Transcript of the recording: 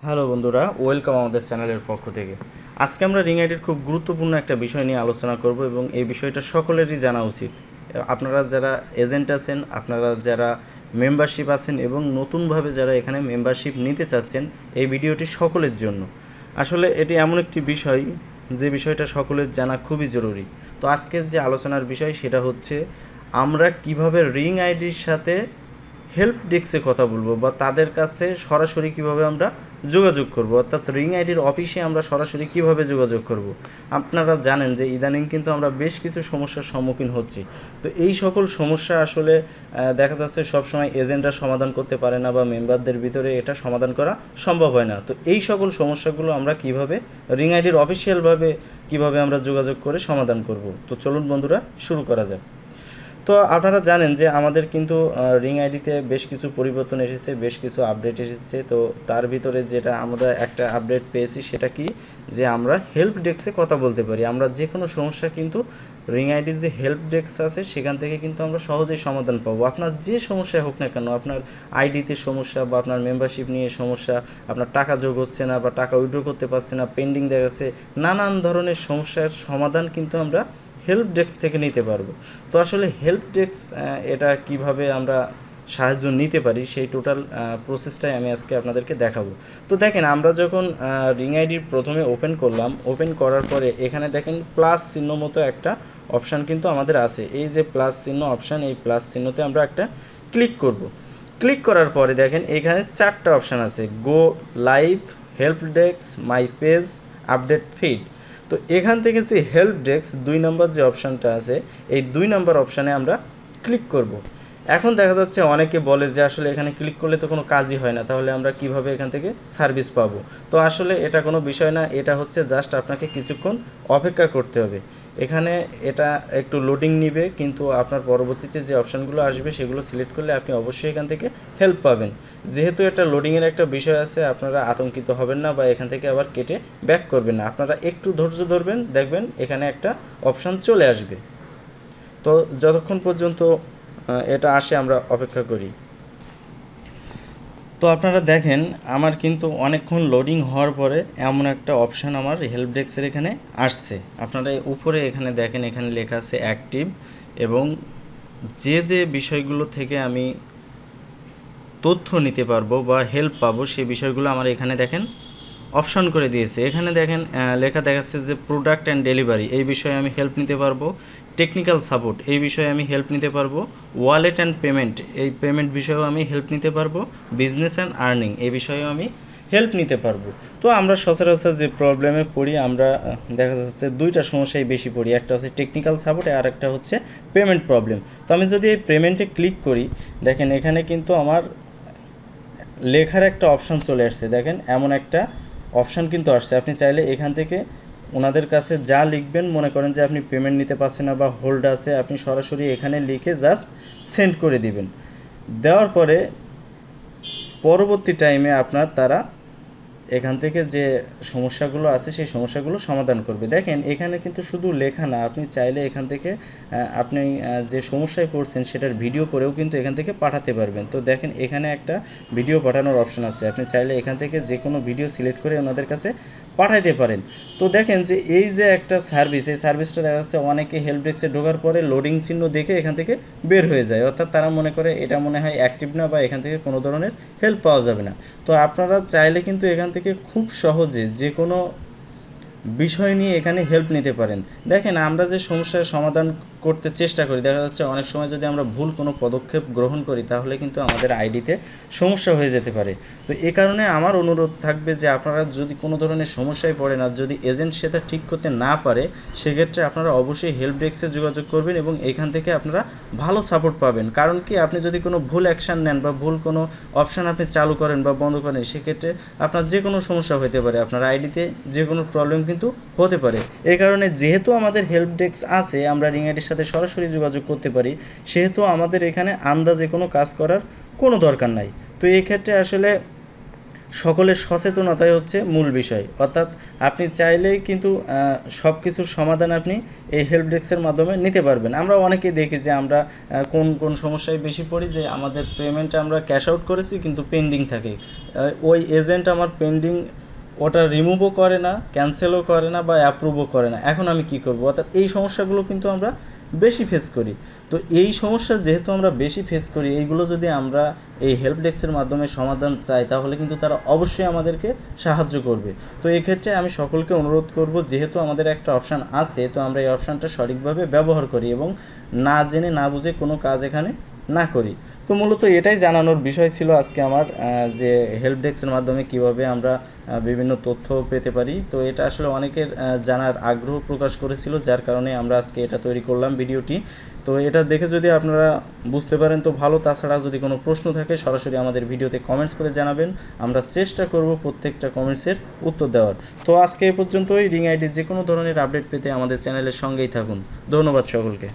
Hello বন্ধুরা, welcome আমাদের চ্যানেলের পক্ষ থেকে। আজকে আমরা রিং আইডির খুব গুরুত্বপূর্ণ একটা বিষয় নিয়ে আলোচনা করব এবং এই বিষয়টা সকলেরই জানা উচিত। আপনারা যারা এজেন্ট আছেন, আপনারা যারা মেম্বারশিপ আছেন এবং নতুনভাবে যারা এখানে মেম্বারশিপ নিতে চাচ্ছেন, এই ভিডিওটি সকলের জন্য। আসলে এটি এমন একটি বিষয় যে বিষয়টা সকলের জানা খুবই জরুরি। তো আজকের যে আলোচনার বিষয় সেটা হচ্ছে আমরা কিভাবে রিং আইডির সাথে হেল্প ডেস্কে কথা বলবো বা তাদের কাছে সরাসরি কিভাবে আমরা যোগাযোগ করব, অর্থাৎ রিং আইডির অফিসে আমরা সরাসরি কিভাবে যোগাযোগ করব। আপনারা জানেন যে ইদানিং কিন্তু আমরা বেশ কিছু সমস্যার সম্মুখীন হচ্ছি। তো এই সকল সমস্যা আসলে দেখা যাচ্ছে সবসময় এজেন্টরা সমাধান করতে পারে না বা মেম্বারদের ভিতরে এটা সমাধান করা সম্ভব হয় না। তো এই সকল সমস্যাগুলো আমরা কিভাবে রিং আইডির অফিসিয়ালভাবে কিভাবে আমরা যোগাযোগ করে সমাধান করব। তো চলুন বন্ধুরা, শুরু করা যাক। তো আপনারা জানেন যে আমাদের কিন্তু রিং আইডিতে বেশ কিছু পরিবর্তন এসেছে, বেশ কিছু আপডেট এসেছে। তো তার ভিতরে যেটা আমরা একটা আপডেট পেয়েছি সেটা কি, যে আমরা হেল্প ডেস্কে কথা বলতে পারি। আমরা যে কোনো সমস্যা কিন্তু রিং আইডির যে হেল্প ডেস্ক আছে সেখান থেকে কিন্তু আমরা সহজেই সমাধান পাবো। আপনার যে সমস্যা হোক না কেন, আপনার আইডিতে সমস্যা বা আপনার মেম্বারশিপ নিয়ে সমস্যা, আপনার টাকা যোগ হচ্ছে না বা টাকা উইথড্র করতে পারছে না, পেন্ডিং দেখাচ্ছে, নানান ধরনের সমস্যার সমাধান কিন্তু আমরা হেল্প ডেস্ক থেকে নিতে পারবো। তো আসলে হেল্প ডেস্ক এটা কিভাবে আমরা সাহায্য নিতে পারি সেই টোটাল প্রসেসটাই আমি আজকে আপনাদেরকে দেখাবো। তো দেখেন, আমরা যখন রিং আইডি প্রথমে ওপেন করলাম, ওপেন করার পরে এখানে দেখেন প্লাস চিহ্ন মতো একটা অপশান কিন্তু আমাদের আছে। এই যে প্লাস চিহ্ন অপশান, এই প্লাস চিহ্নতে আমরা একটা ক্লিক করব। ক্লিক করার পরে দেখেন এখানে 4টা অপশান আছে: গো live, help desk, my page, update feed. তো এখান থেকে যে হেল্প ডেস্ক 2 নম্বর যে অপশানটা আছে, এই 2 নম্বর অপশানে আমরা ক্লিক করব। এখন দেখা যাচ্ছে অনেকে বলে যে আসলে এখানে ক্লিক করলে তো কোনো কাজই হয় না, তাহলে আমরা কিভাবে এখান থেকে সার্ভিস পাবো। তো আসলে এটা কোনো বিষয় না, এটা হচ্ছে জাস্ট আপনাকে কিছুক্ষণ অপেক্ষা করতে হবে। এখানে এটা একটু লোডিং নিবে, কিন্তু আপনার পরবর্তীতে যে অপশানগুলো আসবে সেগুলো সিলেক্ট করলে আপনি অবশ্যই এখান থেকে হেল্প পাবেন। যেহেতু এটা লোডিংয়ের একটা বিষয় আছে, আপনারা আতঙ্কিত হবেন না বা এখান থেকে আবার কেটে ব্যাক করবেন না। আপনারা একটু ধৈর্য ধরবেন, দেখবেন এখানে একটা অপশান চলে আসবে। তো যতক্ষণ পর্যন্ত এটা আসে আমরা অপেক্ষা করি। তো আপনারা দেখেন আমার কিন্তু অনেকক্ষণ লোডিং হওয়ার পরে এমন একটা অপশান আমার হেল্প ডেস্কের এখানে আসছে। আপনারা উপরে এখানে দেখেন, এখানে লেখা আছে অ্যাক্টিভ, এবং যে যে বিষয়গুলো থেকে আমি তথ্য নিতে পারবো বা হেল্প পাবো সেই বিষয়গুলো আমার এখানে দেখেন অপশন করে দিয়েছে। এখানে দেখেন লেখা দেখাচ্ছে যে প্রোডাক্ট অ্যান্ড ডেলিভারি, এই বিষয়ে আমি হেল্প নিতে পারবো। টেকনিক্যাল সাপোর্ট, এই বিষয়ে আমি হেল্প নিতে পারবো। ওয়ালেট অ্যান্ড পেমেন্ট, এই পেমেন্ট বিষয়েও আমি হেল্প নিতে পারবো। বিজনেস অ্যান্ড আর্নিং, এই বিষয়েও আমি হেল্প নিতে পারবো। তো আমরা সচরাচর যে প্রবলেমে পড়ি, আমরা দেখা যাচ্ছে 2টা সমস্যায় বেশি পড়ি, একটা হচ্ছে টেকনিক্যাল সাপোর্ট আর একটা হচ্ছে পেমেন্ট প্রবলেম। তো আমি যদি এই পেমেন্টে ক্লিক করি, দেখেন এখানে কিন্তু আমার লেখার একটা অপশান চলে আসছে। দেখেন এমন একটা অপশান কিন্তু আসছে। আপনি চাইলে এখান থেকে ওনাদের কাছে যা লিখবেন, মনে করেন যে আপনি পেমেন্ট নিতে পারছেন না বা হোল্ড আছে, আপনি সরাসরি এখানে লিখে জাস্ট সেন্ড করে দিবেন। দেওয়ার পরে পরবর্তী টাইমে আপনার তারা এখান থেকে যে সমস্যাগুলো আছে সেই সমস্যাগুলো সমাধান করবে। দেখেন এখানে কিন্তু শুধু লেখা না, আপনি চাইলে এখান থেকে আপনি যে সমস্যায় পড়ছেন সেটার ভিডিও করেও কিন্তু এখান থেকে পাঠাতে পারবেন। তো দেখেন এখানে একটা ভিডিও পাঠানোর অপশান আছে, আপনি চাইলে এখান থেকে যে কোনো ভিডিও সিলেক্ট করে ওনাদের কাছে পাঠাইতে পারেন। তো দেখেন যে এই যে একটা সার্ভিস, এই সার্ভিসটা দেখা যাচ্ছে অনেকে হেল্প ডেস্কে ঢোকার পরে লোডিং চিহ্ন দেখে এখান থেকে বের হয়ে যায়, অর্থাৎ তারা মনে করে এটা মনে হয় অ্যাক্টিভ না বা এখান থেকে কোনো ধরনের হেল্প পাওয়া যাবে না। তো আপনারা চাইলে কিন্তু এখান থেকে খুব সহজে যে কোনো বিষয় নিয়ে এখানে হেল্প নিতে পারেন। দেখেন আমরা যে সমস্যার সমাধান করতে চেষ্টা করি, দেখা যাচ্ছে অনেক সময় যদি আমরা ভুল কোনো পদক্ষেপ গ্রহণ করি তাহলে কিন্তু আমাদের আইডিতে সমস্যা হয়ে যেতে পারে। তো এ কারণে আমার অনুরোধ থাকবে যে আপনারা যদি কোনো ধরনের সমস্যায় পড়েন আর যদি এজেন্ট সেটা ঠিক করতে না পারে, সেক্ষেত্রে আপনারা অবশ্যই হেল্প ডেস্কে যোগাযোগ করবেন এবং এখান থেকে আপনারা ভালো সাপোর্ট পাবেন। কারণ কি, আপনি যদি কোনো ভুল অ্যাকশান নেন বা ভুল কোনো অপশান আপনি চালু করেন বা বন্ধ করেন, সেক্ষেত্রে আপনার যে কোনো সমস্যা হতে পারে, আপনার আইডিতে যে কোনো প্রবলেম কিন্তু হতে পারে। এই কারণে যেহেতু আমাদের হেল্প ডেস্ক আছে, আমরা রিং আইডির সাথে সরাসরি যোগাযোগ করতে পারি, সেহেতু আমাদের এখানে আন্দাজে কোনো কাজ করার কোনো দরকার নাই। তো এই ক্ষেত্রে আসলে সকলের সচেতনতাই হচ্ছে মূল বিষয়। অর্থাৎ আপনি চাইলেই কিন্তু সব কিছুর সমাধান আপনি এই হেল্প ডেস্কের মাধ্যমে নিতে পারবেন। আমরা অনেকেই দেখি যে আমরা কোন সমস্যায় বেশি পড়ি, যে আমাদের পেমেন্ট আমরা ক্যাশ আউট করেছি কিন্তু পেন্ডিং থাকে, ওই এজেন্ট আমার পেন্ডিং ওটা রিমুভও করে না, ক্যান্সেলও করে না বা অ্যাপ্রুভও করে না। এখন আমি কি করব? অর্থাৎ এই সমস্যাগুলো কিন্তু আমরা বেশি ফেস করি। তো এই সমস্যা যেহেতু আমরা বেশি ফেস করি, এইগুলো যদি আমরা এই হেল্প ডেস্কের মাধ্যমে সমাধান চাই তাহলে কিন্তু তারা অবশ্যই আমাদেরকে সাহায্য করবে। তো এক্ষেত্রে আমি সকলকে অনুরোধ করব, যেহেতু আমাদের একটা অপশান আছে, তো আমরা এই অপশানটা সঠিকভাবে ব্যবহার করি এবং না জেনে না বুঝে কোনো কাজ এখানে না করি। তো মূলত এটাই জানানোর বিষয় ছিল আজকে আমার, যে হেল্প ডেস্কের মাধ্যমে কিভাবে আমরা বিভিন্ন তথ্য পেতে পারি। তো এটা আসলে অনেকের জানার আগ্রহ প্রকাশ করেছিল, যার কারণে আমরা আজকে এটা তৈরি করলাম ভিডিওটি। তো এটা দেখে যদি আপনারা বুঝতে পারেন তো ভালো, তাছাড়া যদি কোনো প্রশ্ন থাকে সরাসরি আমাদের ভিডিওতে কমেন্টস করে জানাবেন, আমরা চেষ্টা করব প্রত্যেকটা কমেন্টসের উত্তর দেওয়ার। তো আজকে এ পর্যন্তই। রিং আইডির যে কোনো ধরনের আপডেট পেতে আমাদের চ্যানেলের সঙ্গেই থাকুন। ধন্যবাদ সকলকে।